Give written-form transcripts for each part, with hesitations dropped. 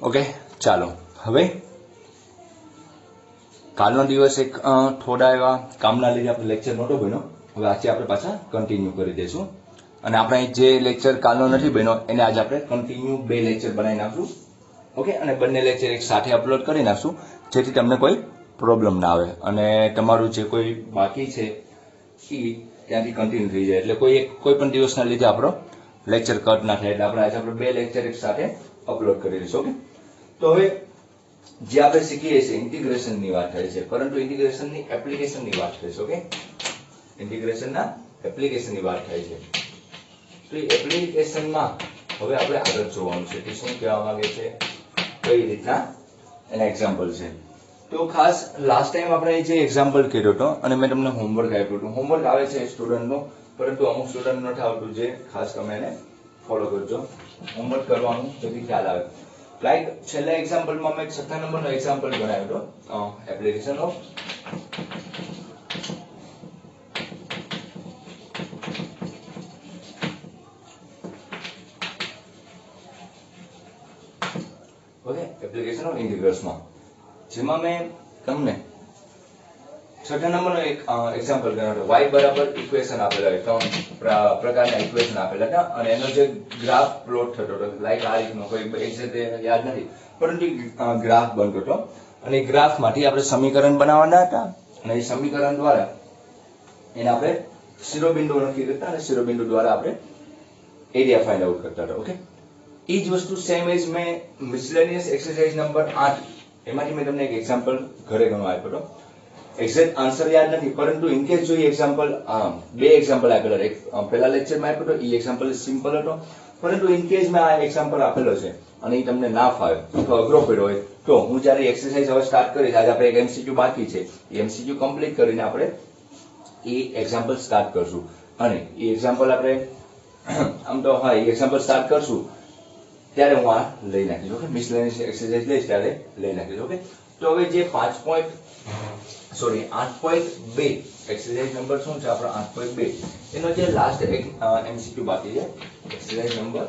Okay, ચાલો હવે કાલનો દિવસ એક થોડા એવા કામના લીધે આપણે લેક્ચર નહોતો બન્યો. હવે આજે આપણે પાછા કન્ટિન્યુ કરી દઈશું અને આપણે જે લેક્ચર કાલનો નથી બન્યો એને આજે આપણે કન્ટિન્યુ 2 લેક્ચર બનાવી નાખશું. ઓકે, અને બંને લેક્ચર એક સાથે અપલોડ કરી નાખશું જેથી તમને કોઈ પ્રોબ્લેમ ના આવે અને તમારું જે કોઈ બાકી છે એ ત્યાંથી કન્ટિન્યુ થઈ જાય, એટલે કોઈ પણ દિવસના લીધે આપણો લેક્ચર કટ ના થાય. એટલે આપણે આજે આપણે 2 લેક્ચર એક સાથે અપલોડ કરી દઈશું. ઓકે, તો હવે જે આપણે શીખીએ છીએ ઇન્ટિગ્રેશનની વાત થાય છે, પરંતુ ઇન્ટિગ્રેશનની એપ્લિકેશનની વાત થાય છે. ઓકે, ઇન્ટિગ્રેશનના એપ્લિકેશનની વાત થાય છે. તો એ એપ્લિકેશનમાં હવે આપણે આગળ જોવાનું છે કે શું કહેવા માંગે છે, કઈ રીતના એના એક્ઝામ્પલ છે. તો ખાસ લાસ્ટ ટાઈમ આપણે જે એક્ઝામ્પલ કર્યો હતો અને મેં તમને હોમવર્ક આપ્યું હતું. હોમવર્ક આવે છે સ્ટુડન્ટનું, પરંતુ અમુક સ્ટુડન્ટ નથી આવતું, જે ખાસ તમે એને ફોલો કરજો. હોમવર્ક કરવાનું જેથી ખ્યાલ આવે. લાઈક છેલ્લા એક્ઝામ્પલમાં મેં 6થા નંબરનો એક્ઝામ્પલ બનાવ્યો હતો, એપ્લિકેશન ઓફ એપ્લિકેશન ઓફ ઇન્ટિગ્રલ્સમાં, જેમાં મેં તમને 6થા નંબરનો એક એક્ઝામ્પલ કર્યો હતો. y બરાબર ઇક્વેશન આપેલા હોય, 3 પ્રકારના ઇક્વેશન આપેલા હતા અને એનો જે ગ્રાફ પ્લોટ થતો હતો, લાઈક આ રીતનો, કોઈ એક્ઝેક્ટ યાદ નથી, પરંતુ ગ્રાફ બનતો હતો અને ગ્રાફમાંથી આપણે સમીકરણ બનાવવાના હતા અને એ સમીકરણ દ્વારા એને આપણે શિરોબિંદુ નક્કી કરતા અને શિરોબિંદુ દ્વારા આપણે એરિયા ફાઇન્ડ આઉટ કરતા હતા. ઓકે, એ જ વસ્તુ સેમ એજ મેં મિસલેનિયસ એક્સરસાઇઝ નંબર 8 એમાંથી મેં તમને એક એક્ઝામ્પલ ઘરે ઘણો આપ્યો હતો. એક્ઝેક્ટ આન્સર યાદ નથી, પરંતુ ઇન કેસ જોઈએ એક્ઝામ્પલ 2 એક્ઝામ્પલ આપેલા. એક પહેલા લેક્ચરમાં આપ્યો હતો, એ એક્ઝામ્પલ સિમ્પલ હતો, પરંતુ ઇન કેસ મેં આ એક્ઝામ્પલ આપેલો છે અને એ તમને ના ફાવે અથવા અઘરો પડ્યો હોય તો હું જ્યારે એક્સરસાઇઝ હવે સ્ટાર્ટ કરીશ, આજે આપણે એક એમસીક્યુ બાકી છે, એ એમસીક્યુ કમ્પ્લીટ કરીને આપણે એ એક્ઝામ્પલ સ્ટાર્ટ કરશું અને એ એક્ઝામ્પલ આપણે આમ તો હા એ એક્ઝામ્પલ સ્ટાર્ટ કરશું ત્યારે હું આ લઈ નાખીશ. ઓકે, મિસલેનિયસ એક્સરસાઇઝ લઈશ ત્યારે લઈ નાખીશ. ઓકે, તો હવે જે 8.2 એક્સરસાઇઝ નંબર શું છે આપણો 8.2 એનો જે લાસ્ટ એમસીક્યુ બાકી છે, એક્સરસાઇઝ નંબર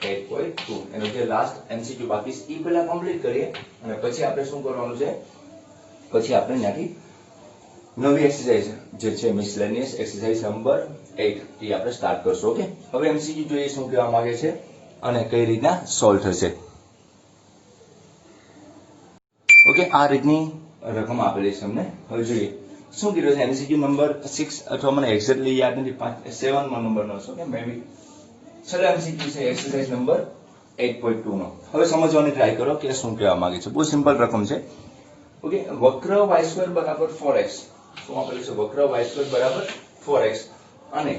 8.2 એનો જે લાસ્ટ એમસીક્યુ બાકી છે એ પહેલા કમ્પ્લીટ કરીએ અને પછી આપણે શું કરવાનું છે, પછી આપણે ત્યાંથી નવી એક્સરસાઇઝ જે છે મિસલેનિયસ એક્સરસાઇઝ નંબર 8 એ આપણે સ્ટાર્ટ કરશું. ઓકે, હવે એમસીક્યુ જોઈએ શું કહેવા માંગે છે અને કઈ રીતના સોલ્વ થશે. ઓકે, આ રીતની રકમ આપેલી છે તમને. હવે જોઈએ શું કીધું છે. એમસીક્યુ નંબર 6 અથવા મને એક્ઝેક્ટલી યાદ નથી, 7 માં નંબરનો છે. ઓકે, મે બી છેલ્લો એમસીક્યુ છે એક્સરસાઇઝ નંબર 8.2 નો. હવે સમજવાની ટ્રાય કરો કે શું કહેવા માંગે છે. બહુ સિમ્પલ રકમ છે. ઓકે, વક્ર y2 બરાબર 4x શું આપેલું છે, વક્ર y2 બરાબર 4x અને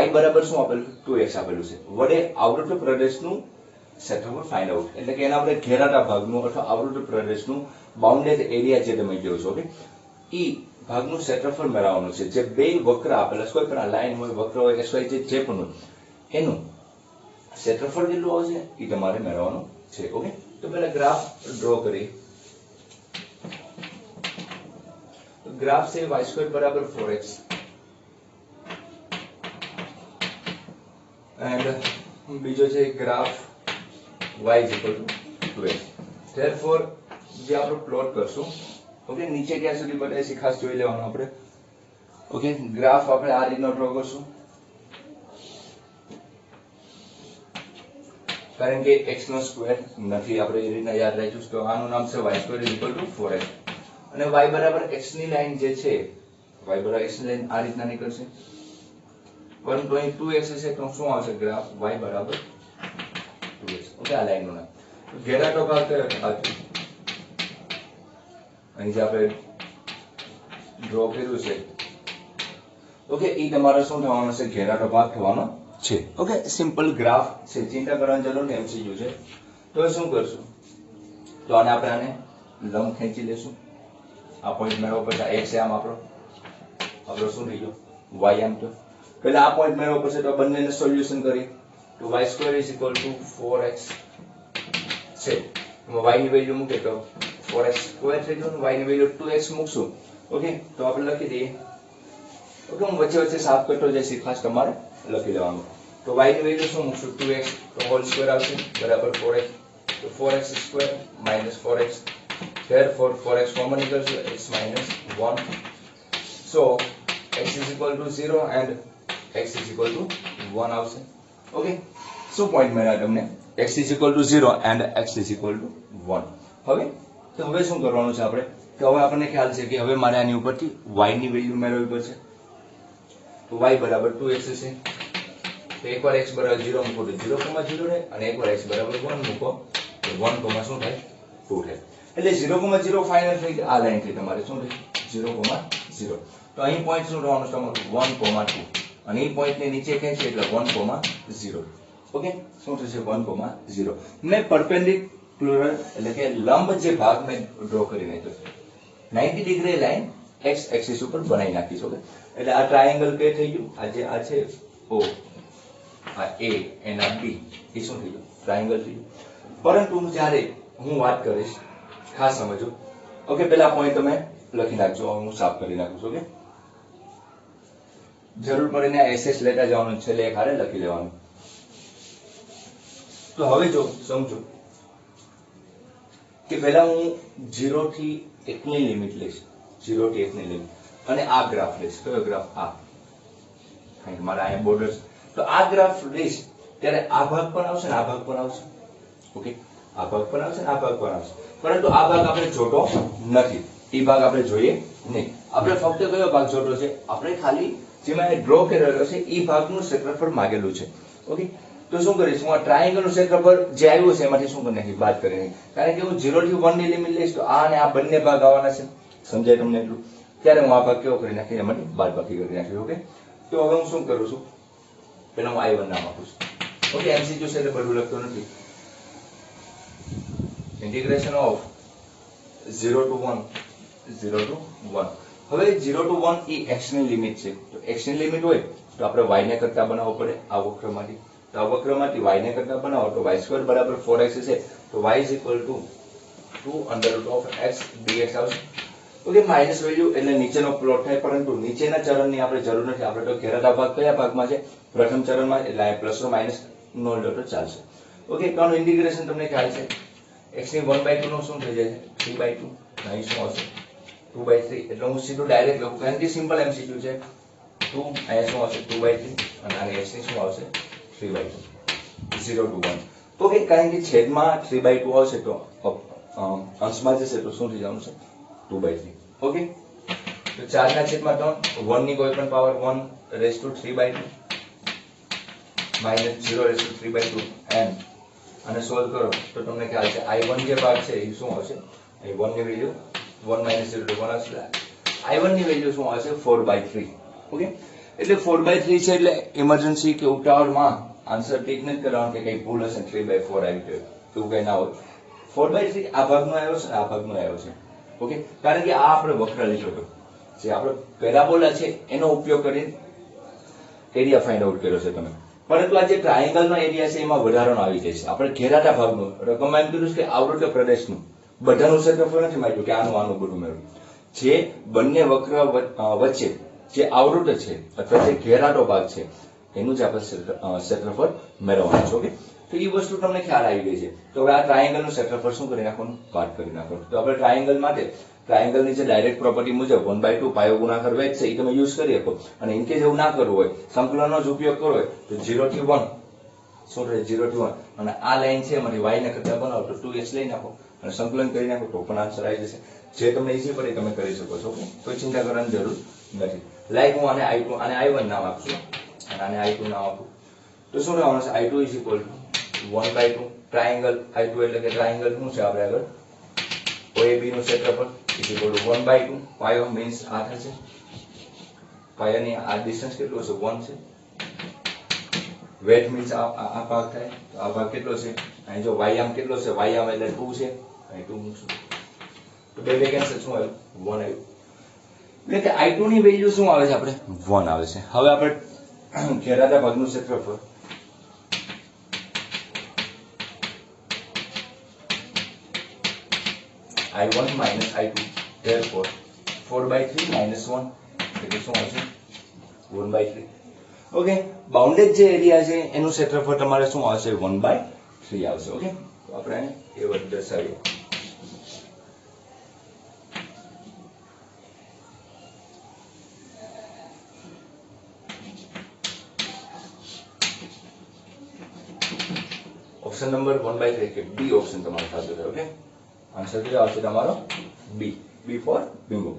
y બરાબર શું આપેલું, 2x આપેલું છે. વડે આવૃત પ્રદેશનું ક્ષેત્રફળ ફાઇન્ડ આઉટ, એટલે કે એના આપણે ઘેરાતા ભાગનું અથવા આવૃત પ્રદેશનું બાઉન્ડેડ એરિયા જે તમે કહો છો, ઓકે, એ ભાગનું ક્ષેત્રફળ મેળવવાનું છે. જે બે વક્ર આપેલા છે, કોઈ પણ લાઈન હોય, વક્ર હોય, xy જે પણ હોય, એનું ક્ષેત્રફળ જેટલું આવશે એ તમારે મેળવવાનું છે. ઓકે, તો પહેલા ગ્રાફ ડ્રો કરી. ગ્રાફ છે y2 બરાબર 4x એન્ડ બીજો છે graph y is equal to 2x. therefore જે આપણે પ્લોટ કરશું, ઓકે, નીચે ક્યાં સુધી બતાવે છે ખાસ જોઈ લેવાનું આપણે. ઓકે, ગ્રાફ આપણે આ રીતનો ડ્રો કરશું કારણ કે x નો સ્ક્વેર નથી, આપણે એ રીતના યાદ રાખીશું. તો આનું નામ છે y2 is equal to 4x અને y બરાબર x ની લાઈન જે છે, y બરાબર x ની લાઈન આ રીતના નીકળશે, પરંતુ અહીં 2x હશે તો શું આવશે, ગ્રાફ y બરાબર 2x. ઓકે, આ લાઈનનું નામ. ઘેરાતો ભાગ કયો છે, અહીં જે આપણે ડ્રો કર્યું છે, ઓકે, એ તમારે શું થવાનો છે, ઘેરાતો ભાગ થવાનો છે. ઓકે, સિમ્પલ ગ્રાફ છે, ચિંતા કરવાની જરૂર નથી, એમસીક્યુ છે. તો શું કરશું, તો આને આપણે લંબ ખેંચી લેશું. આ પોઈન્ટ મેળવવા પડશે, x આમ આપણો શું થઈ ગયો, y આમ. તો પહેલા આ પોઈન્ટ મેળવવા પડશે, તો બંનેને સોલ્યુશન કરી તો y2 is equal to 4x છે. y ની વેલ્યુ મૂકે તો 4x સ્ક્વેર થઈ જશે, y ની વેલ્યુ 2x મૂકશું. ઓકે, તો આપણે લખી દઈએ. ઓકે, હું વચ્ચે વચ્ચે સાફ કરતો જઈશ, ખાસ તમારે લખી લેવાનું. તો y ની વેલ્યુ શું મૂકશું, 2x તો હોલ સ્ક્વેર આવશે બરાબર 4x. તો तो 4x square minus 4x, therefore 4x common equals to x minus 1. So x is equal to 0 and x is equal to 1 આવશે. ઓકે, શું પોઈન્ટ મળ્યા તમને? x is equal to 0 and x is equal to 1. હવે શું કરવાનું છે આપણે? તો હવે આપણને ખ્યાલ છે કે હવે મારે આની ઉપરથી y ની વેલ્યુ મેળવવી પડશે. તો y બરાબર 2x છે. તો એકવાર x બરાબર 0 મૂકો તો 0,0 રહે અને એકવાર x બરાબર 1 મૂકો તો 1, શું થાય? 2 થાય. એટલે 0,0 ફાઇનલ થઈ ગયું. આ લાઈન થી તમારે શું થાય? 0,0. તો અહીં પોઈન્ટ શું રહેવાનું છે તમારું? 1,2. અને એ પોઈન્ટ ની નીચે ક્યાં છે એટલે 1,0. ઓકે, શું થશે? 1,0. મેં પરપેન્ડિક્યુલર એટલે કે લંબ જે ભાગ મેં ડ્રો કરી નાખ્યો છે 90 ડિગ્રી લાઈન x એક્સિસ ઉપર બનાવી નાખી છે. ઓકે, એટલે આ ટ્રાયેંગલ કે થઈ ગયું. આ છે O, આ A અને આ B, એ શું થઈ ગયું? ટ્રાયેંગલ થઈ ગયું. પરંતુ જ્યારે હું વાત કરીશ ખાસ સમજો. ઓકે, પેલા પોઈન્ટ તમે લખી નાખજો, હું સાફ કરી નાખું છું. ઓકે, જરૂર પડે ને SS લેતા જવાનું, છેલ્લે એક હારે લખી લેવાનું. તો હવે જો સમજો કે પહેલા હું 0 થી 1 ની લિમિટ લઈશ, 0 થી 1 ની લિમિટ, અને આ ગ્રાફ લઈશ. કયો ગ્રાફ? આ મારા અહીંયા બોર્ડર. તો આ ગ્રાફ લઈશ ત્યારે આ ભાગ પણ આવશે ને આ ભાગ પણ આવશે. ઓકે, આ ભાગ પણ આવશે ને આ ભાગ પણ આવશે. પરંતુ આ ભાગ આપણે જોતો નથી, એ ભાગ આપણે જોઈએ નહીં. આપણે ફક્ત કયો ભાગ જોતો છે? આપણે ખાલી જેમાં ડ્રો કરેલો છે એ ભાગનું ક્ષેત્રફળ માંગેલું છે. ઓકે, તો શું કરીશ? હું આ ટ્રાયેંગલનું ક્ષેત્રફળ જે આવ્યું છે એમાંથી શું કરી નાખી? બાદ કરી નાખી. કારણ કે હું 0 થી 1 ની લિમિટ લઈશ તો આ અને આ બંને ભાગ આવવાના છે. સમજાય તમને એટલું? ત્યારે હું આ ભાગ કેવો કરી નાખી? એમાંથી બાદબાકી કરી નાખી. ઓકે, તો હવે હું શું કરું છું? પેલા હું I1 નામ આપું છું. ઓકે, MCQ છે એટલે બધું લખતો નથી. Integration of 0 to 1, 0 to 1. હવે 0 to 1 એ x ની લિમિટ છે. તો x ની લિમિટ હોય તો આપણે y ને કરતા બનાવવો પડે આ વક્રમાંથી. તો આ વક્રમાંથી y ને કરતા બનાવો તો y² બરાબર 4x છે. તો y is equal to 2 under root of x dx આવશે. ઓકે, માઇનસ વેલ્યુ એટલે નીચેનો પ્લોટ થાય, પરંતુ નીચેના ચરણની આપણે જરૂર નથી. આપણે તો ઘેરાતા ભાગ કયા ભાગમાં છે? પ્રથમ ચરણમાં. એટલે આ પ્લસ માઇનસ નો લો તો ચાલશે. ઓકે, તો આનું ઇન્ટિગ્રેશન તમને ખ્યાલ છે. x ની 1/2 નો શું થઈ જાય છે? 3/2. અહીં શું આવશે? 2/3. એટલે હું સીધું ડાયરેક્ટ લખું કારણ કે સિમ્પલ MCQ છે. 2 અહીંયા શું આવશે? 2/3 અને આની x ની શું આવશે? 3/2. 0 to 1. ઓકે, કારણ કે છેદમાં 3/2 આવશે તો અંશમાં જશે તો શું થઈ જવાનું છે? 2/3. ઓકે, તો 4 ના છેદમાં 3, 1 ની કોઈ પણ power 1 raised to 3/2 minus 0 raised to 3/2 and અને સોલ્વ કરો તો તમને ખ્યાલ છે I1 જે ભાગ છે એ શું આવશે? અહીં 1 ની વેલ્યુ 1 minus 0 to 1 આવશે. I1 ની વેલ્યુ શું આવશે? 4/3. ઓકે, એટલે 4/3 છે એટલે ઇમરજન્સી કે ઉતાવળમાં આન્સર ટીક નથી કરવાનો કે કઈ ભૂલ હશે 3/4 આવી ગયો એવું કઈ ના હોય. 4/3 આ ભાગનો આવ્યો છે, આ ભાગનો આવ્યો છે. ઓકે, કારણ કે આ આપણે વક્ર લીધો હતો, જે આપણે પેરાબોલા છે એનો ઉપયોગ કરીને એરિયા ફાઇન્ડ આઉટ કર્યો છે તમે. પરંતુ આ જે ટ્રાયેંગલનો એરિયા છે એમાં વધારાનો આવી જાય છે. આપણે ઘેરાતા ભાગનું કમાન્ડ કર્યું છે કે આવૃત્ત પ્રદેશનું બધાનું ક્ષેત્રફળ નથી માગ્યું કે આનું બધું મેળવ્યું. જે બંને વક્ર વચ્ચે જે આવૃત્ત છે અથવા જે ઘેરાતો ભાગ છે એનું જ આપણે ક્ષેત્રફળ મેળવવાનું છે. ઓકે, તો એ વસ્તુ તમને ખ્યાલ આવી ગઈ છે. તો હવે આ ટ્રાયેંગલનું ક્ષેત્રફળ શું કરી નાખવાનું? બાદ કરી નાખવાનું. તો આપણે ટ્રાયેંગલ માટે ટ્રાયેંગલની જે ડાયરેક્ટ પ્રોપર્ટી મુજબ 1/2 પાયો ગુણાકાર વેધ છે એ તમે યુઝ કરી શકો. અને ઇનકેસ એવું ના કરવું હોય, સંકલનનો જ ઉપયોગ કરવો હોય તો 0 થી 1 શું રહે? 0 થી 1. અને આ લાઈન છે એમાંથી y ને કરતા બનાવો તો 2x લઈ નાખો અને સંકલન કરી નાખો તો પણ આન્સર આવી જશે. જે તમને ઈઝી પડે તમે કરી શકો છો. કોઈ ચિંતા કરવાની જરૂર નથી. લાઈક હું આને I2 આને I1 નામ આપું છું અને આને I2 નામ આપું તો શું રહેવાનું છે? I2 is equal to 1/2 triangle I2 એટલે કે ટ્રાયેંગલ શું છે આપણે આગળ OAB નું ક્ષેત્રફળ is equal to 1/2 પાયો મીન્સ આ થશે. પાયાની આ ડિસ્ટન્સ કેટલું છે? 1 છે. વેટ મીન્સ આ ભાગ થાય તો આ ભાગ કેટલો છે? અહીં જો y આમ કેટલો છે? y આમ એટલે 2 છે. અહીં 2 મૂકશું તો બે કેન્સલ શું આવ્યું? 1 આવ્યું. એટલે કે I2 ની વેલ્યુ શું આવે છે? આપણે 1 આવે છે. હવે આપણે ઘેરાતા ભાગનું ક્ષેત્રફળ I1 minus I2 therefore 4/3 minus 1 એટલે શું આવશે? 1/3. ઓકે, બાઉન્ડેડ જે એરિયા છે એનું ક્ષેત્રફળ તમારે શું આવશે? 1/3 3 આવશે. ઓકે, તો આપણે એ વસ્તુ દર્શાવીએ. ઓપ્શન નંબર 1/3 કે બી ઓપ્શન તમારો સાચો છે. ઓકે, આન્સર કેટલો આવશે તમારો? બી. બી ફોર બિંગો.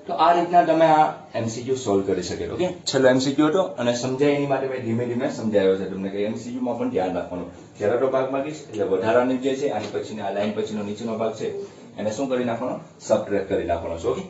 તો આ રીતના તમે આ એમસીક્યુ સોલ્વ કરી શકે. ઓકે, છેલ્લો એમસીક્યુ હતો અને સમજાય એની માટે મેં ધીમે ધીમે સમજાવ્યો છે તમને કે એમસીક્યુ માં પણ ધ્યાન રાખવાનું. ઘેરાટો ભાગ માંગીશ એટલે વધારાની જે છે આની પછીની આ લાઈન પછીનો નીચેનો ભાગ છે એને શું કરી નાખવાનો? સબટ્રેક્ટ કરી નાખવાનો છે. ઓકે,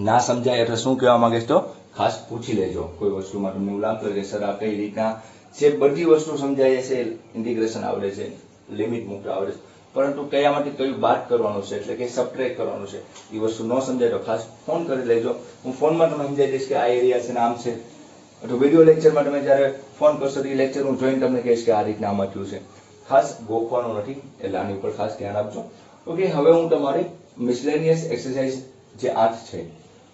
ના સમજાય એટલે શું કહેવા માંગીશ તો ખાસ પૂછી લેજો. કોઈ વસ્તુમાં તમને એવું લાગતું હોય કે સર આ કઈ રીતના જે બધી વસ્તુ સમજાય છે, ઇન્ટિગ્રેશન આવડે છે, લિમિટ મૂકતા આવડે છે, પરંતુ કયામાંથી કયું બાદ કરવાનું છે એટલે કે સબટ્રેક્ટ કરવાનું છે એ વસ્તુ ન સમજાય તો ખાસ ફોન કરી લેજો. હું ફોનમાં તમને સમજાવી દઈશ કે આ એરિયા છે ને આમ છે. અથવા વિડીયો લેક્ચરમાં તમે જ્યારે ફોન કરશો તો એ લેક્ચર હું જોઈને તમને કહીશ કે આ રીતના આમાં થયું છે. ખાસ ગોખવાનું નથી એટલે આની ઉપર ખાસ ધ્યાન આપજો. ઓકે, હવે હું તમારી મિસલેનિયસ એક્સરસાઇઝ જે 8 છે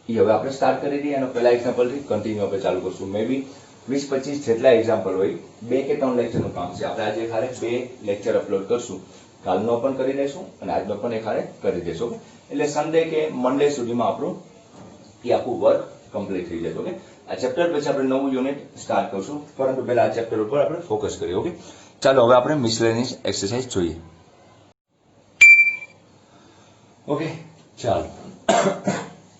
એ હવે આપણે સ્ટાર્ટ કરી દઈએ. એનો પહેલા એક્ઝામ્પલથી કન્ટિન્યુ આપણે ચાલુ કરશું. મે બી 20-25 જેટલા એક્ઝામ્પલ હોય, 2 કે 3 લેક્ચરનું કામ છે. આપણે આજે ખાલી 2 લેક્ચર અપલોડ કરશું. કાલનો પણ કરી દઈશું અને આજનો પણ એક હારે કરી દઈશું. એટલે સન્ડે કે મંડે સુધીમાં આપણું એ આખું વર્ક કમ્પ્લીટ થઈ જશે. ઓકે, આ ચેપ્ટર પછી આપણે નવું યુનિટ સ્ટાર્ટ કરશું, પરંતુ પહેલા આ ચેપ્ટર ઉપર આપણે ફોકસ કરીએ. ઓકે, ચાલો હવે આપણે મિસલેનિયસ એક્સરસાઇઝ જોઈએ. ઓકે, ચાલો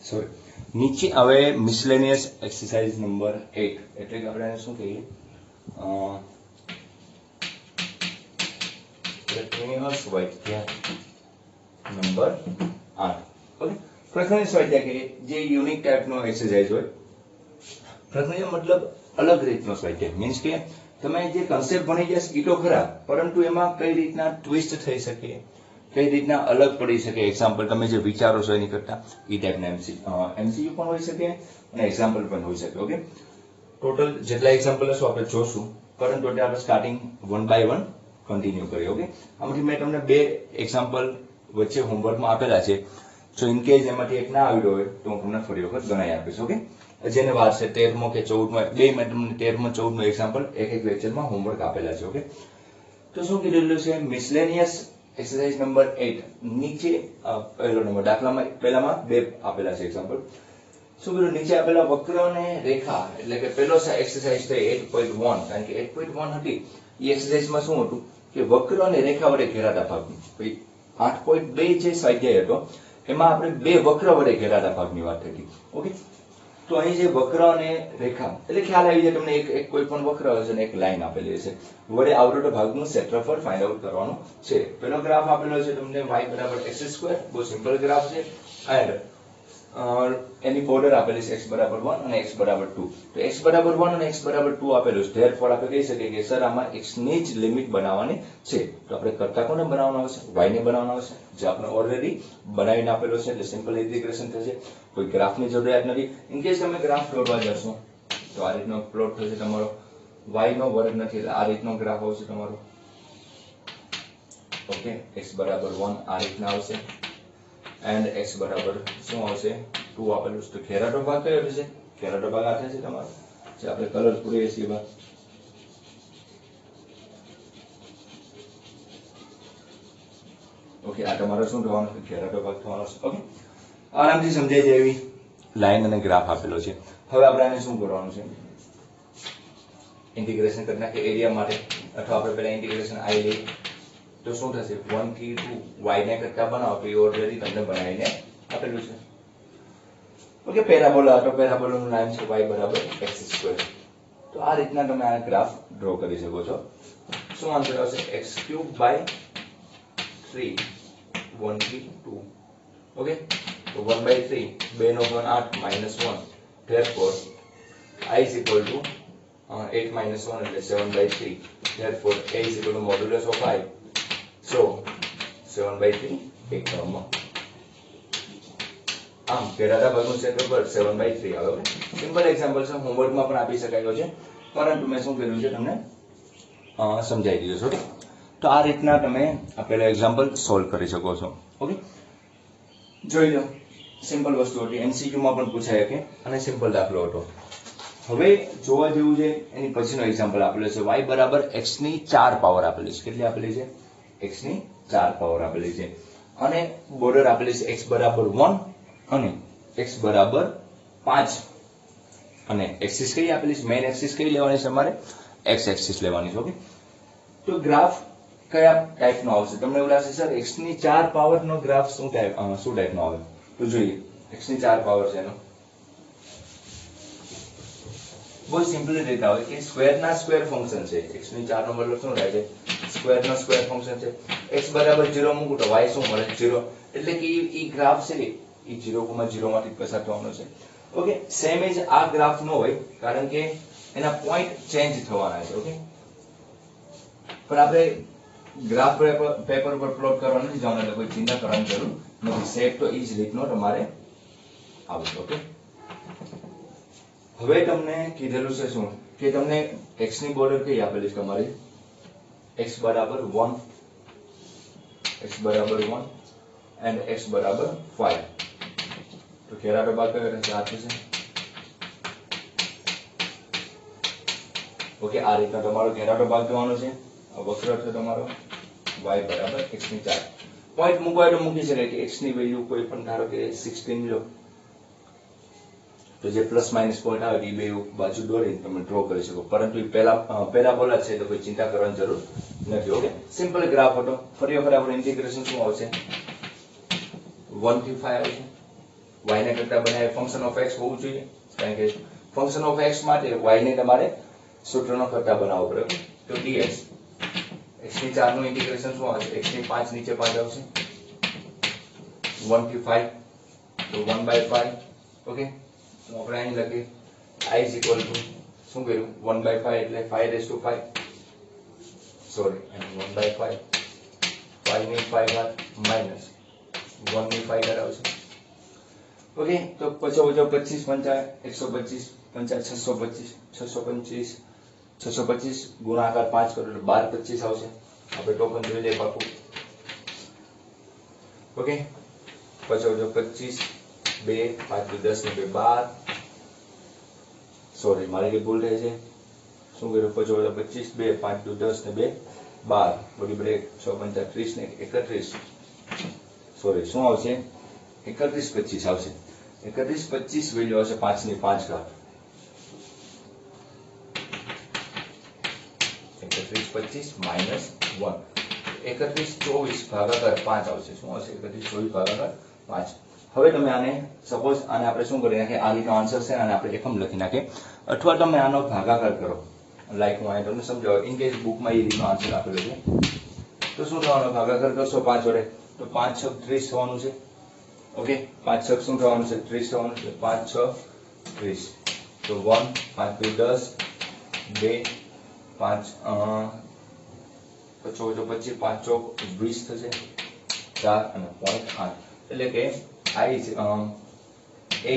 સોરી, નીચે હવે મિસલેનિયસ એક્સરસાઇઝ નંબર 8 એટલે કે આપણે શું કહીએ પ્રશ્નીય સ્વાધ્યાય નંબર 8. ઓકે, પ્રશ્નીય સ્વાધ્યાય કે જે યુનિક ટાઈપનો એક્સરસાઇઝ હોય. પ્રશ્નીય મતલબ અલગ રીતનો સ્વાધ્યાય, મીન્સ કે તમે જે કન્સેપ્ટ ભણી ગયા એ તો ખરા, પરંતુ એમાં કઈ રીતના ટ્વિસ્ટ થઈ શકે, કઈ રીતના અલગ પડી શકે. એક્ઝામ્પલ તમે જે વિચારો છો એની કરતા એ ટાઈપના એમસીક્યુ પણ હોઈ શકે અને એક્ઝામ્પલ પણ હોઈ શકે. ઓકે, ટોટલ જેટલા એક્ઝામ્પલ હશે આપણે જોશું, પરંતુ અત્યારે આપણે સ્ટાર્ટિંગ 1 by 1 કન્ટિન્યુ કરીએ. ઓકે, આમાંથી મેં તમને 2 એક્ઝામ્પલ વચ્ચે હોમવર્કમાં આપેલા છે. જો ઇન કેસ એમાંથી એક ના આવ્યો હોય તો હું તમને ફરી વખત ગણાઈ આપીશ. ઓકે, જેને વાર છે 13મો કે 14મો, 2 મેં તમને 13મો 14મો એક્ઝામ્પલ એક લેક્ચરમાં હોમવર્ક આપેલા છે. ઓકે, તો શું કીધેલું છે? મિસલેનિયસ એક્સરસાઇઝ નંબર 8 નીચે પહેલો નંબર દાખલામાં પહેલામાં 2 આપેલા છે એક્ઝામ્પલ. શું કીધું? નીચે આપેલા વક્ર અને રેખા એટલે કે પહેલો એક્સરસાઇઝ છે 8.1, કારણ કે 8.1 હતી એ એક્સરસાઇઝમાં શું હતું કે વક્ર અને રેખા વડે ઘેરાતા ભાગની. 8.2 જે સ્વાધ્યાય હતો એમાં આપણે 2 વક્ર વડે ઘેરાતા ભાગની વાત હતી. ઓકે, તો અહીં જે વક્ર અને રેખા એટલે ખ્યાલ આવી જાય તમને. એક કોઈ પણ વક્ર હશે ને એક લાઈન આપેલી હશે, વડે આવરત ભાગનું ક્ષેત્રફળ ફાઇન્ડ આઉટ કરવાનું છે. પેલો ગ્રાફ આપેલો છે તમને y = x², બહુ સિમ્પલ ગ્રાફ છે. એન્ડ એની બોર્ડર આપેલી છે x = 1 અને x = 2. તો x = 1 અને x = 2 આપેલું છે. ધેરફોર આપણે કહી શકીએ કે સર આમાં x ની જ લિમિટ બનાવવાની છે. તો આપણે કરતા કોને બનાવવાનો આવશે? y ને બનાવવાનો આવશે, જે આપણે ઓલરેડી બનાવીને આપેલો છે. એટલે સિમ્પલ ઇન્ટિગ્રેશન થશે, કોઈ ગ્રાફની જરૂરિયાત નથી. ઇન કેસ તમે ગ્રાફ દોરવા જશો તો આ રીતનો પ્લોટ થશે તમારો. y નો વર્ગ નથી એટલે આ રીતનો ગ્રાફ આવશે તમારો. ઓકે, x = 1 આ રીતના આવશે એન્ડ x બરાબર શું આવશે? 2 આપેલું છે. તો ઘેરાટો ભાગ કયો થશે? ઘેરાટો ભાગ આ થશે તમારો, જે આપણે કલર પૂરીએ છીએ ભાગ. ઓકે, આ તમારો શું થવાનો છે? ઘેરાટો ભાગ થવાનો છે. ઓકે, આરામથી સમજાઈ જાય એવી લાઈન અને ગ્રાફ આપેલો છે. હવે આપણે આને શું કરવાનું છે? ઇન્ટિગ્રેશન કરી નાખીએ એરિયા માટે, અથવા આપણે પહેલા ઇન્ટિગ્રેશન આઈ લઈએ તો શું થશે? 1 થી 2 y ને કરતા બનાવો તો એ ઓલરેડી તમને બનાવીને આપેલું છે. ઓકે, પેરાબોલા હતો, પેરાબોલાનું નામ છે y = x². તો આ રીતના તમે આ ગ્રાફ ડ્રો કરી શકો છો. શું આન્સર આવશે? x³/3 1 થી 2. ઓકે, તો 1/3 2 નો ઘન 8 -1. therefore I = 8 - 1 એટલે 7/3. therefore a = modulus of I. So 7/3 એક ટર્મમાં. આમ ઘેરાતા ભાગનું ક્ષેત્રફળ 7/3 આવે. સિમ્પલ એક્ઝામ્પલ છે, હોમવર્કમાં પણ આપી શકાયો છે, પરંતુ મેં શું કર્યું છે તમને સમજાવી દીધું છે. તો આ રીતના તમે આપેલો એક્ઝામ્પલ સોલ્વ કરી શકો છો. ઓકે, જોઈ લો, સિમ્પલ વસ્તુ હતી, એમસીક્યુ માં પણ પૂછાય કે અને સિમ્પલ દાખલો હતો. હવે જોવા જેવું છે એની પછીનો એક્ઝામ્પલ આપેલો છે y બરાબર x ની 4 પાવર આપેલી છે. કેટલી આપેલી છે? x ની 4 પાવર આપેલી છે અને બોર્ડર આપેલી છે x બરાબર 1 અને x બરાબર 5 અને એક્સિસ કઈ આપેલી છે? મેઇન એક્સિસ કઈ લેવાની છે અમારે? x એક્સિસ લેવાની છે. ઓકે, તો ગ્રાફ કયા ટાઈપનો આવશે? તમને એવું લાગશે સર x ની 4 પાવરનો ગ્રાફ શું ટાઈપનો આવે? તો જોઈએ x ની 4 પાવર છે એનો બહુ સિમ્પલી રીતે આવે કે સ્ક્વેર ના સ્ક્વેર ફંક્શન છે. x ની 4 નો મતલબ શું થાય છે? સ્ક્વેર નો સ્ક્વેર ફંક્શન છે. x બરાબર 0 મૂકું તો y શું મળે? 0. એટલે કે ઈ ગ્રાફ છે એ 0,0 માંથી પસાર થવાનો છે. ઓકે, સેમ એજ આ ગ્રાફ નો હોય કારણ કે એના પોઈન્ટ ચેન્જ થવાના છે. ઓકે, પણ આપણે ગ્રાફ પેપર પર પ્લોટ કરવા નથી જવાનું એટલે કોઈ ચિંતા કરવાની જરૂર નથી. સેટ તો ઈ જ રીતનો તમારે આવશે. ઓકે, હવે તમને કીધેલું છે શું કે તમને x ની બોર્ડર કઈ આપેલી છે તમારી? x બરાબર 1 and x બરાબર 5. તો ઘેરાટો ભાગ કયો રહેશે? આ થશે. ઓકે, આ રીતના તમારો ઘેરાટો ભાગ જોવાનો છે. આ વક્ર છે તમારો y બરાબર x ની 4. પોઈન્ટ મૂકવા તો મૂકી શકાય કે x ની વેલ્યુ કોઈ પણ ધારો કે 16 લો તો જે પ્લસ માઇનસ પોઈન્ટ આવે એ બે બાજુ દોરીને તમે ડ્રો કરી શકો, પરંતુ એ પેરાબોલા છે તો કોઈ ચિંતા કરવાની જરૂર નથી. ઓકે, સિમ્પલ ગ્રાફ હતો. ફરી વખત આપણે ઇન્ટિગ્રેશન શું આવશે? 1 થી 5 આવશે. y ને કરતા બનાવે ફંક્શન ઓફ x હોવું જોઈએ કારણ કે ફંક્શન ઓફ x માટે y ને તમારે સૂત્રનો કરતા બનાવવો પડે. તો dx x ની 4 નું ઇન્ટિગ્રેશન શું આવશે? x ની 5 નીચે 5 આવશે. 1 થી 5 તો 1/5. ઓકે, તો આપણે અહીં લખીએ I is equal to શું કર્યું? 1/5 એટલે 5/5 સોરી 1/5 5 ની 5 ઘાત માઇનસ 1 ની 5 ઘાત આવશે. ઓકે, તો 25 25 125 625 625 625 ગુણાકાર 5 કરો એટલે 12 25 આવશે. આપણે ટોકન જોઈ લઈએ પાકું. ઓકે, 25 25 2 5 10 ને 2 12 સોરી મારી કઈ ભૂલ થઈ છે. શું કર્યું? 25 25 2 5 10 ને 2 12 બધી બ્રેક 6 5 30 ને 31 સોરી શું આવશે? 31 25 આવશે. 31 25 વેલ્યુ આવશે 5 ની 5 ઘાત. 31 25 માઇનસ 1 31 24 ભાગાકાર 5 આવશે. શું આવશે? 31 24 ભાગાકાર 5. હવે તમે આને સપોઝ આને આપણે શું કરી નાખીએ? આ રીતનો આન્સર છે અને આપણે એકમ લખી નાખીએ અથવા તમે આનો ભાગાકાર કરો. લાઈક હું અહીં તમને સમજાવું. ઇન કેસ બુકમાં એ રીતનો આન્સર આપેલો છે તો શું થવાનો? ભાગાકાર કરશો 5 વડે તો 5 6 30 થવાનું છે. ઓકે, 5 6 શું થવાનું છે? 30 થવાનું છે. 5 6 30 તો 1 5 2 10 2 5 25 5 ચોક 20 થશે 4 અને 0.8 એટલે કે a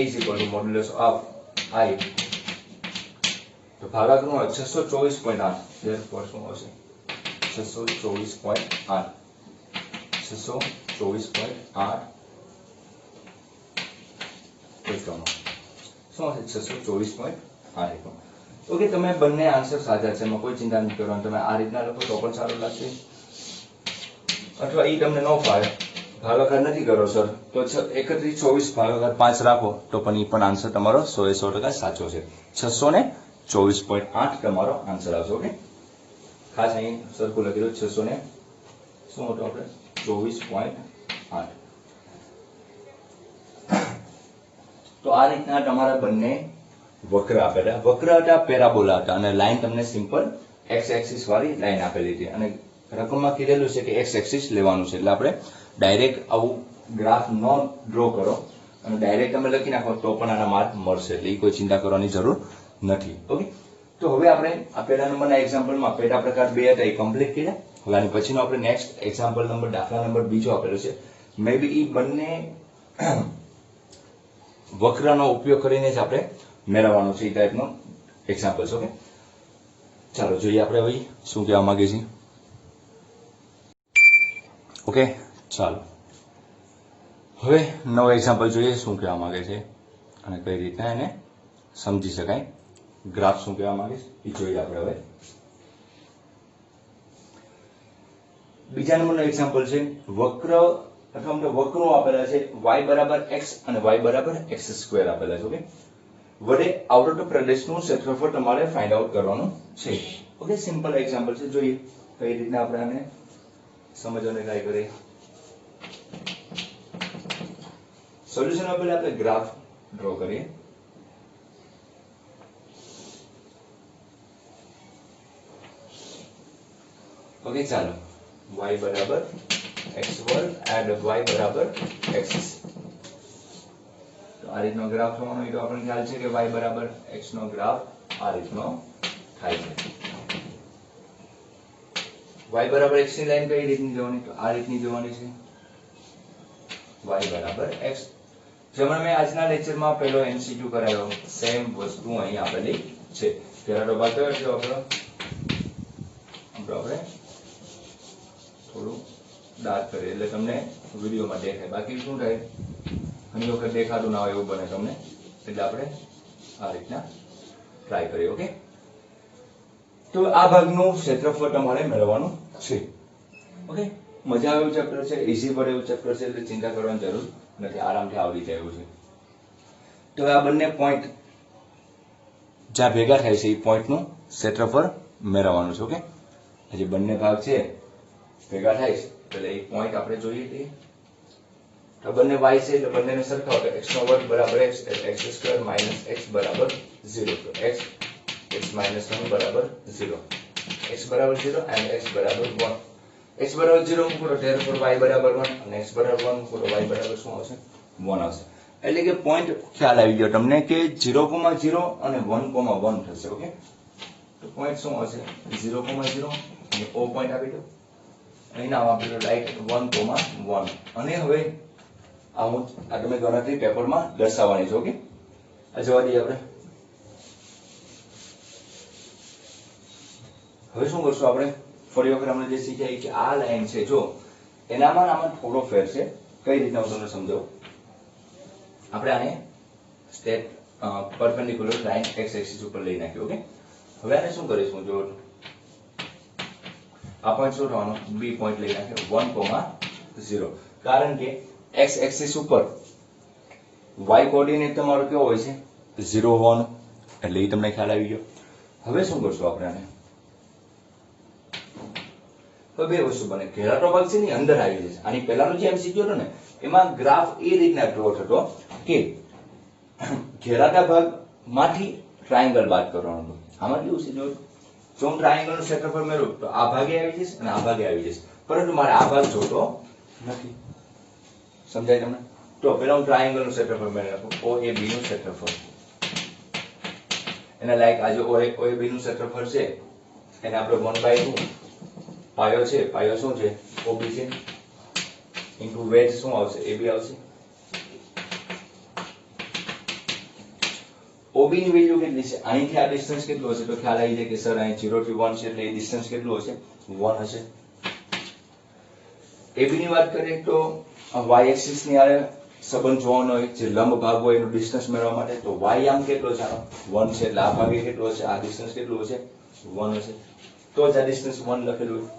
is equal to modulus of I તો ભાગાકાર નું 624.8 therefore શું આવશે? 624.8 624.8 એકમો. શું હશે? 624.8 એકમો. ઓકે, તમે બંને આન્સર સાચા છે, એમાં કોઈ ચિંતા નથી કરવાની. તમે આ રીતના લખો તો પણ સારું લાગશે અથવા ઈ તમને ન ફાવે ભાગાકાર નથી કરો સર તો 31 24 ભાગાકાર 5 રાખો તો પણ ઈ પણ આન્સર તમારો 100% સાચો છે. 624.8 તમારો આન્સર આવશે. ઓકે, ખાસ અહીં સરખું લખેલું 600 ને શું હતું આપણે 24.8. તો આ રીતના તમારા બંને વક્ર આપેલા. વક્ર હતા, પેરાબોલા હતા અને લાઈન તમને સિમ્પલ x એક્સિસ વાળી લાઈન આપેલી હતી અને રકમમાં કીધેલું છે કે x એક્સિસ લેવાનું છે એટલે આપણે ડાયરેક્ટ આવું ગ્રાફ ન ડ્રો કરો અને ડાયરેક્ટ તમે લખી નાખો તો પણ આના માર્ક મળશે એટલે એ કોઈ ચિંતા કરવાની જરૂર નથી. ઓકે, તો હવે આપણે આ પહેલા નંબરના એક્ઝામ્પલમાં પેટા પ્રકાર 2 હતા એ કમ્પ્લીટ કર્યા. હવે આની પછીનો આપણે નેક્સ્ટ એક્ઝામ્પલ નંબર દાખલા નંબર બીજો આપેલો છે. મે બી ઈ બંને વક્રનો ઉપયોગ કરીને જ આપણે મેળવવાનો છે એ ટાઈપનો એક્ઝામ્પલ છે. ઓકે, ચાલો જોઈએ આપણે હવે શું કહેવા માંગીએ છીએ. ઓકે, ચાલો હવે નવો એક્ઝામ્પલ જોઈએ શું કહેવા માંગે છે અને કઈ રીતના એને સમજી શકાય ગ્રાફ શું કહેવા માંગે છે એ જોઈએ આપણે હવે. બીજા નંબરનો એક્ઝામ્પલ છે વક્ર અથવા અમને વક્રો આપેલા છે y બરાબર x અને y બરાબર x² આપેલા છે. ઓકે, વડે આવૃત પ્રદેશનું ક્ષેત્રફળ તમારે ફાઇન્ડ આઉટ કરવાનું છે. ઓકે, સિમ્પલ એક્ઝામ્પલ છે, જોઈએ કઈ રીતના આપણે આને સમજવાની ટ્રાય કરીએ. સોલ્યુશન માં પહેલા આપણે ગ્રાફ ડ્રો કરીએ. ઓકે, ચાલો y બરાબર x² and y બરાબર x. તો આ રીતનો ગ્રાફ થવાનો એ તો આપણને ખ્યાલ છે કે y બરાબર x નો ગ્રાફ આ રીતનો થાય છે. y બરાબર x ની લાઈન કઈ રીતની જવાની? તો આ રીતની જવાની છે. y બરાબર x. જેમાં મેં આજના લેક્ચરમાં પહેલો MCQ કરાયો સેમ વસ્તુ અહીં આપેલી છે. પહેલો ભાગ કયો છે આપણો? આપણે થોડું ડાર્ક કરીએ એટલે તમને વિડીયોમાં દેખાય. બાકી શું થાય, ઘણી વખત દેખાતું ના હોય એવું બને તમને, એટલે આપણે આ રીતના ટ્રાય કરીએ. ઓકે, તો આ ભાગનું ક્ષેત્રફળ તમારે મેળવવાનું છે. ઓકે, મજા આવે એવું ચેપ્ટર છે, ઈઝી પડે એવું ચેપ્ટર છે, એટલે ચિંતા કરવાની જરૂર નથી, આરામથી આવડી જાય એવું છે. તો આ બંને પોઈન્ટ જ્યાં ભેગા થાય છે એ પોઈન્ટનું ક્ષેત્રફળ મેળવવાનું છે. ઓકે, જે બંને ભાગ છે ભેગા થાય છે એટલે એ પોઈન્ટ આપણે જોઈએ છીએ. તો બંને y છે એટલે બંનેને સરખાવો તો x નો વર્ગ બરાબર x એટલે x² માઇનસ x બરાબર 0. તો x -1 બરાબર 0, x બરાબર 0 and x બરાબર 1. x બરાબર 0 મૂકો તો therefore y બરાબર 1 અને x બરાબર 1 મૂકો તો y બરાબર શું આવશે? 1 આવશે. એટલે કે પોઈન્ટ ખ્યાલ આવી ગયો તમને કે 0,0 અને 1,1 થશે. ઓકે, તો પોઈન્ટ શું આવશે? 0,0 અને o પોઈન્ટ આપી દો, અહીં નામ આપી દો રાઈટ 1,1. અને હવે આ તમે ગણતરી પેપરમાં દર્શાવવાની છે. ઓકે, આ જવા દઈએ આપણે. હવે શું કરશું આપણે? ફરી વખત આપણે જે શીખ્યા કે આ લાઈન છે જો એનામાં આમાં થોડો ફેર છે. કઈ રીતના હું તમને સમજાવું. આપણે આને state perpendicular line x axis ઉપર લઈ નાખ્યું. ઓકે, હવે આને શું કરીશું? જો આ પોઈન્ટ શું થવાનો? b પોઈન્ટ લઈ નાખ્યો 1,0, કારણ કે x એક્સિસ ઉપર y કોઓર્ડિનેટ તમારો કેવો હોય છે? 0 હોવાનો, એટલે એ તમને ખ્યાલ આવી ગયો. હવે શું કરશું આપણે આને? તો બે વસ્તુ બને. ઘેરાટો ભાગ છે ને અંદર આવી જશે. આની પહેલાનો જે MCQ હતો ને એમાં ગ્રાફ એ રીતના ડ્રો થતો કે ઘેરાટા ભાગ માંથી ટ્રાયેંગલ બાદ કરવાનો હતો. આમાં કેવું છે, જો હું ટ્રાયેંગલ નું ક્ષેત્રફળ મેળવું તો આ ભાગે આવી જશે અને આ ભાગે આવી જશે, પરંતુ મારે આ ભાગ જોતો નથી. સમજાય તમને? તો પેલા હું ટ્રાયેંગલ નું ક્ષેત્રફળ મેળવી નાખું. OAB નું ક્ષેત્રફળ એના લાયક આજે OAB નું ક્ષેત્રફળ છે એને આપણે 1/2 પાયો છે. પાયો શું છે? OB છે ઇન્ટુ વેજ શું આવશે? AB આવશે. OB ની વેલ્યુ કેટલી છે? અહીંથી આ ડિસ્ટન્સ કેટલું હશે? તો ખ્યાલ આવી જાય કે સર અહીં 0 થી 1 છે એટલે એ ડિસ્ટન્સ કેટલું હશે? 1 હશે. AB ની વાત કરીએ તો y એક્સિસ ની આરે સંબંધ જોવાનો હોય, જે લંબ ભાગ હોય એનું ડિસ્ટન્સ મેળવવા માટે. તો y આમ કેટલો છે? 1 છે એટલે આ ભાગે કેટલો હશે? આ ડિસ્ટન્સ કેટલું હશે? 1 હશે. તો જ આ ડિસ્ટન્સ 1 લખેલું હોય.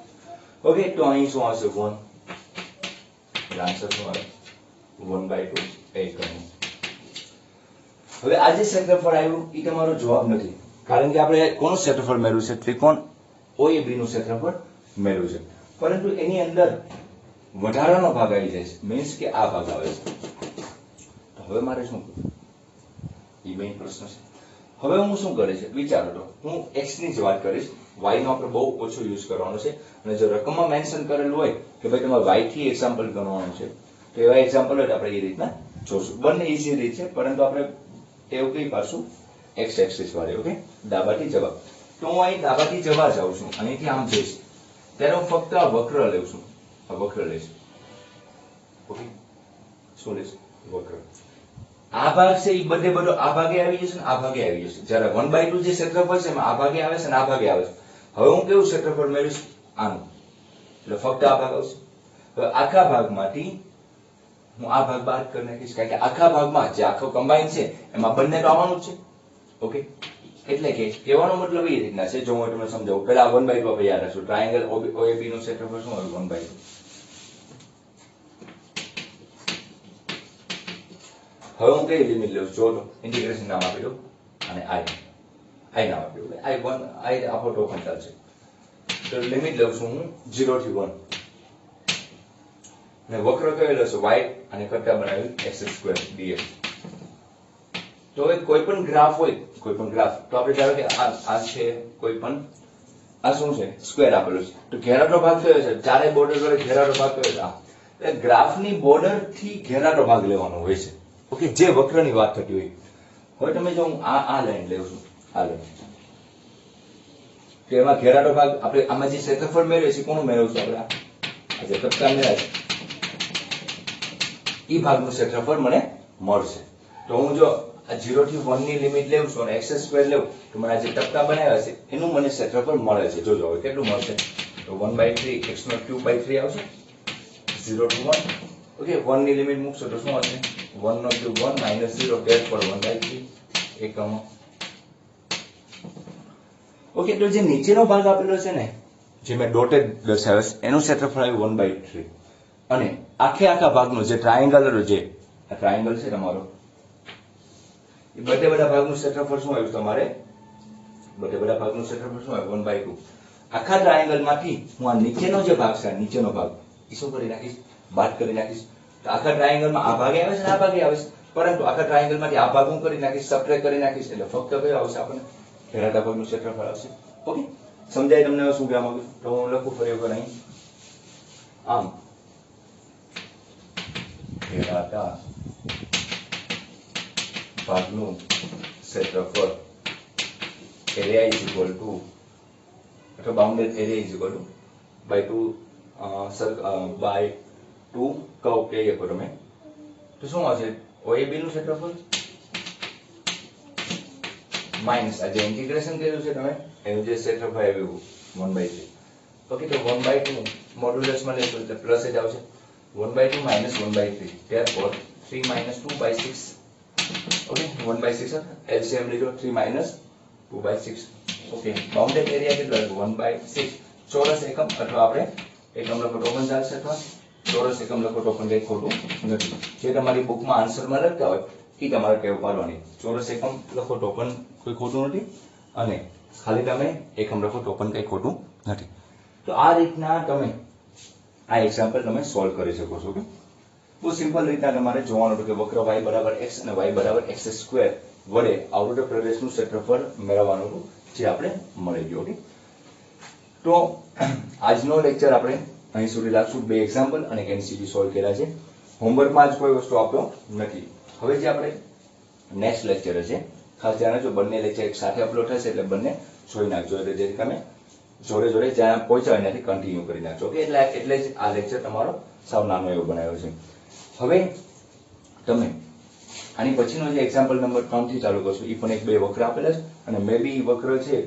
ઓકે, તો અહીં શું આવશે? 1. આન્સર શું આવે? 1/2 એકમ. હવે આ જે ક્ષેત્રફળ આવ્યું એ તમારો જવાબ નથી, કારણ કે આપણે કોનું ક્ષેત્રફળ મેળવ્યું છે? ત્રિકોણ OAB નું ક્ષેત્રફળ મેળવ્યું છે, પરંતુ એની અંદર વધારાનો ભાગ આવી જાય છે, મીન્સ કે આ ભાગ આવે છે. તો હવે મારે શું કરવું? એ મેઇન પ્રશ્ન છે. હવે હું શું કરીશ વિચારો તો હું x ની જ વાત કરીશ. y નો આપણે બહુ ઓછો યુઝ કરવાનો છે, અને જો રકમમાં મેન્શન કરેલું હોય કે ભાઈ તમારે y થી એક્ઝામ્પલ ગણવાનું છે તો એવા એક્ઝામ્પલ હોય આપણે એ રીતના જોશું. બંને ઈઝી રીત છે, પરંતુ આપણે એવું કઈ પાછું x એક્સિસ વાળી. ઓકે, ડાબાથી જવા. તો હું અહીં ડાબાથી જવા જાઉં છું, અહીંથી આમ જઈશ ત્યારે હું ફક્ત આ વક્ર લઉં છું. આ વક્ર લઈશ. ઓકે, શું લઈશ? વક્ર. આ ભાગ છે એ બધો આ ભાગે આવી જશે ને આ ભાગે આવી જશે. જ્યારે 1/2 જે ક્ષેત્રફળ છે એમાં આ ભાગે આવે છે ને આ ભાગે આવે છે. હવે હું કેવું ક્ષેત્રફળ મેળવીશ? આનું. એટલે ફક્ત આ ભાગ આવશે. હવે આખા ભાગમાંથી હું આ ભાગ બાદ કરી નાખીશ, કારણ કે આખા ભાગમાં જે આખો કમ્બાઈન છે એમાં બંને તો આવવાનું જ છે. ઓકે, એટલે કે કહેવાનો મતલબ એ રીતના છે, જો હું તમને સમજાવું, પહેલા 1/2 આપણે યાદ રાખશું. ટ્રાયેંગલ OAB નું ક્ષેત્રફળ શું હોય? 1/2. હવે હું કઈ લિમિટ લઉં છું? જો ઇન્ટિગ્રેશન નામ આપી દઉં અને i નામ આપી દઉં. i આપો તો પણ ચાલશે. તો લિમિટ લઉં છું હું 0 થી 1. ને વક્ર કયો લેશો? y અને કર્તા બનાવ્યું x² dx. તો હવે કોઈ પણ ગ્રાફ હોય, કોઈ પણ ગ્રાફ, તો આપણે ધારો કે આ છે કોઈ પણ, આ શું છે? સ્ક્વેર આપેલો છે. તો ઘેરાટો ભાગ કયો છે? ચારે બોર્ડર વડે ઘેરાટો ભાગ કયો છે? એટલે ગ્રાફની બોર્ડર થી ઘેરાટો ભાગ લેવાનો હોય છે. ઓકે, જે વક્રની વાત થતી હોય. હવે તમે જો હું આ લાઈન લેઉં છું, આ લાઈન, તો એમાં ઘેરાટો ભાગ આપણે આમાં જે ક્ષેત્રફળ મેળવીએ છીએ, કોનું મેળવશું આપણે? આ જે કટકા મેળવ્યા છે, ઈ ભાગનું ક્ષેત્રફળ મને મળશે. તો હું જો આ 0 થી 1 ની લિમિટ લેવું છું અને x² લેવું, તો મને આ જે ટપકા બનાવ્યા છે એનું મને ક્ષેત્રફળ મળે છે. જોજો હવે કેટલું મળશે? તો 1/3 x3/3 આવશે. 0 to 1. ઓકે, 1 ની લિમિટ મૂકશો તો શું હશે? 1 નો ક્યુબ 1 - 0, therefore 1/3 એકમો. ઓકે, તો જે નીચેનો ભાગ આપેલો છે ને, જે મેં ડોટેડ દર્શાવ્યો છે, એનું ક્ષેત્રફળ આવ્યું 1/3. અને આખા ભાગનો જે ટ્રાયેંગલ, જે આ ટ્રાયેંગલ છે તમારો, એ બધા ભાગનું ક્ષેત્રફળ શું આવ્યું તમારે? બધા ભાગનું ક્ષેત્રફળ શું આવ્યું? 1/2. આખા ટ્રાયેંગલ માંથી હું આ નીચેનો જે ભાગ છે, નીચેનો ભાગ, એ શું કરી નાખીશ? બાદ કરી નાખીશ. તો આખા ટ્રાયેંગલમાં આ ભાગે આવે છે, આ ભાગે આવે છે, પરંતુ આખા ટ્રાયેંગલ માંથી આ ભાગ હું કરી નાખીશ, સબટ્રેક્ટ કરી નાખીશ, એટલે ફક્ત કયો આવશે? આપણને ઘેરાટા ભાગનું ક્ષેત્રફળ આવશે. ઓકે, સમજાય તમને શું કહેવા માંગુ? તો હું લખું ફરી વખત અહીં, આમ ઘેરાટા ભાગનું ક્ષેત્રફળ એરિયા ઇઝ ઇક્વલ ટુ, અથવા bounded area is equal to by 2 curve કહીએ તો તમે, તો શું આવશે? OAB નું ક્ષેત્રફળ માઇનસ આ જે ઇન્ટિગ્રેશન કર્યું છે તમે, એનું જે ક્ષેત્રફળ આવ્યું 1/3. ઓકે, તો 1/2 મોડ્યુલસમાં લેશો એટલે પ્લસ જ આવશે. 1/2 - 1/3, therefore 3 - 2/6. ઓકે, 1/6 LCM લીધો, 3 - 2/6. ઓકે, બાઉન્ડેડ એરિયા કેટલો આવ્યો? 1/6. ચોરસ એકમ, અથવા આપણે એકમ લખો તો પણ ચાલશે, અથવા ચોરસ એકમ લખો તો પણ કઈ ખોટું નથી. જે તમારી બુકમાં આન્સરમાં લખતા હોય એ તમારે ટેવ પાડવાની. ચોરસ એકમ લખો તો પણ કોઈ ખોટું નથી, અને ખાલી તમે એકમ લખો તો પણ કઈ ખોટું નથી. તો આ રીતના તમે આ એક્ઝામ્પલ તમે સોલ્વ કરી શકો છો. બહુ સિમ્પલ રીતના તમારે જોવાનું હતું કે વક્ર y = x અને y = x² વડે આવૃત પ્રદેશનું ક્ષેત્રફળ મેળવવાનું હતું, જે આપણે મળી ગયું. ઓકે, તો આજનો લેક્ચર આપણે અહીં સુધી રાખશું. 2 એક્ઝામ્પલ અને MCQ સોલ્વ કર્યા છે. હોમવર્કમાં જ કોઈ વસ્તુ આપ્યો નથી. હવે જે આપણે નેક્સ્ટ લેક્ચર છે, ખાસ ધ્યાન રાખજો, બંને લેક્ચર એક સાથે અપલોડ થશે એટલે બંને જોઈ નાખજો, એટલે જેથી તમે જોડે જ્યાં પહોંચ્યા ત્યાંથી કન્ટિન્યુ કરી નાખજો. ઓકે, એટલે જ આ લેક્ચર તમારો સાવ નાનો એવો બનાવ્યો છે. હવે તમે આની પછીનો જે એક્ઝામ્પલ નંબર 3 થી ચાલુ કરશો, એ પણ 1-2 વક્ર આપેલા છે, અને મે બી વક્ર છે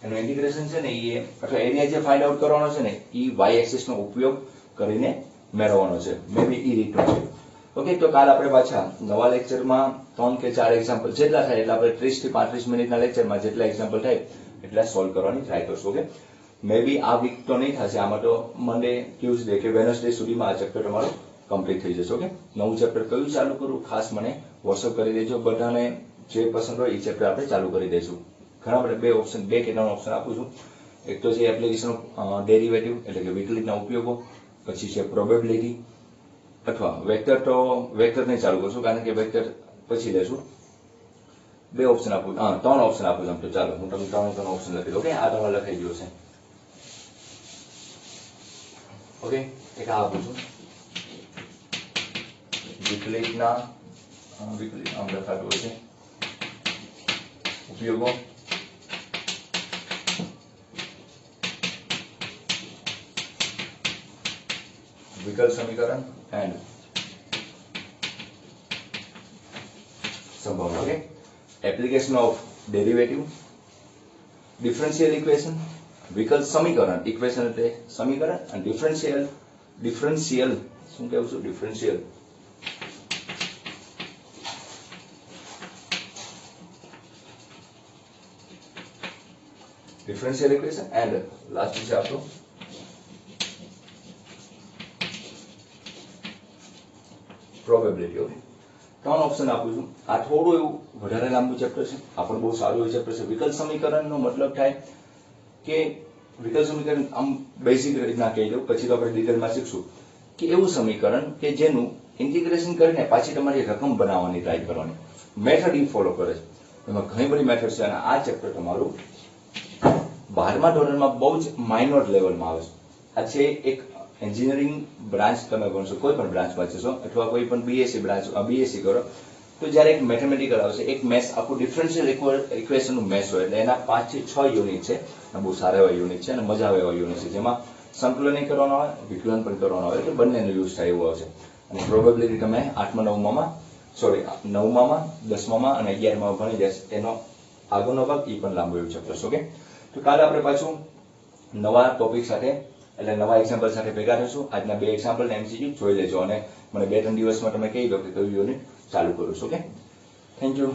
એનું ઇન્ટિગ્રેશન છે ને, એ અથવા એરિયા જે ફાઇન્ડ આઉટ કરવાનો છે ને, એ y એક્સિસ નો ઉપયોગ કરીને મેળવવાનો છે. મે બી એ રીતનો છે. ઓકે, તો કાલ આપણે પાછા નવા લેક્ચરમાં 3 કે 4 એક્ઝામ્પલ જેટલા થાય એટલે આપણે 30 થી 35 મિનિટના લેક્ચરમાં જેટલા એક્ઝામ્પલ થાય એટલા સોલ્વ કરવાની ટ્રાય કરશું. ઓકે, મે બી આ વીક તો નહીં થશે, આમાં તો મંડે, ટ્યુઝડે કે વેનસડે સુધીમાં આ ચેપ્ટર તમારું કમ્પ્લીટ થઈ જશે. ઓકે, નવું ચેપ્ટર કયું ચાલુ કરું ખાસ મને વોટ્સઅપ કરી દેજો. બધાને જે પસંદ હોય એ ચેપ્ટર આપણે ચાલુ કરી દઈશું. ઘણા બધા 2 કે 3 ઓપ્શન આપું છું. એક તો છે એપ્લિકેશન ડેરિવેટિવ એટલે કે વિકલિતના ઉપયોગો, પછી છે પ્રોબેબિલિટી, અથવા વેક્ટર. તો વેક્ટર નહીં ચાલુ કરશું કારણ કે વેક્ટર પછી લેશું. 2 ઓપ્શન આપું, 3 ઓપ્શન આપું છું. તો ચાલો હું તમને 3 ઓપ્શન લખી દઉં. ઓકે, આ તમારે લખાઈ ગયું છે. ઓકે, એક આ આપું છું, વિકલિત આમ લખાતું હોય છે, ઉપયોગો, વિકલ સમીકરણ એન્ડ સંભાવના. Okay, application of derivative, differential equation, વિકલ સમીકરણ, ઇક્વેશન એટલે સમીકરણ, અને ડિફરન્શિયલ શું કહેવું છું? Differential differential equation and last છે આપણું પ્રોબેબિલિટી. ઓકે, 3 ઓપ્શન આપું છું. આ થોડું એવું વધારે લાંબુ ચેપ્ટર છે, આ પણ બહુ સારું એવું ચેપ્ટર છે. વિકલ સમીકરણનો મતલબ થાય કે વિકલ સમીકરણ આમ બેઝિક રીતના કહી દઉં, પછી તો આપણે ડિટેલમાં શીખશું કે એવું સમીકરણ કે જેનું ઇન્ટિગ્રેશન કરીને પાછી તમારી રકમ બનાવવાની ટ્રાય કરવાની મેથડ ઈ ફોલો કરે છે. એમાં ઘણી બધી મેથડ છે અને આ ચેપ્ટર તમારું 12મા ધોરણમાં બહુ જ માઇનોર લેવલમાં આવે છે. આ છે એક એન્જિનિયરિંગ બ્રાન્ચ તમે ભણશો, કોઈ પણ બ્રાન્ચમાં જશો અથવા કોઈ પણ બીએસસી બ્રાન્ચ બીએસસી કરો તો જ્યારે એક મેથેમેટિકલ આવશે, એક મેથ્સ આખું ડિફરન્શિયલ ઇક્વેશનનું મેથ્સ હોય એટલે એના 5 થી 6 યુનિટ છે. બહુ સારા એવા યુનિટ છે અને મજા આવે એવા યુનિટ છે, જેમાં સંકલન કરવાના હોય, વિકલન પણ કરવાના હોય, એટલે બંનેનો યુઝ થાય એવું આવશે. અને પ્રોબેબિલિટી તમે 8મા 9મામાં 10મામાં અને 11મામાં ભણી જશે. એનો આગળનો ભાગ એ પણ લાંબો એવું ચેપ્ટર. ઓકે, તો કાલે આપણે પાછું નવા ટોપિક સાથે એટલે નવા એક્ઝામ્પલ સાથે ભેગા થઈશું. આજના 2 એક્ઝામ્પલ એમસીક્યુ જોઈ લેજો અને મને 2-3 દિવસમાં તમે કહી દો કે કયું યુનિટ ચાલુ કરું છું. Okay, thank you.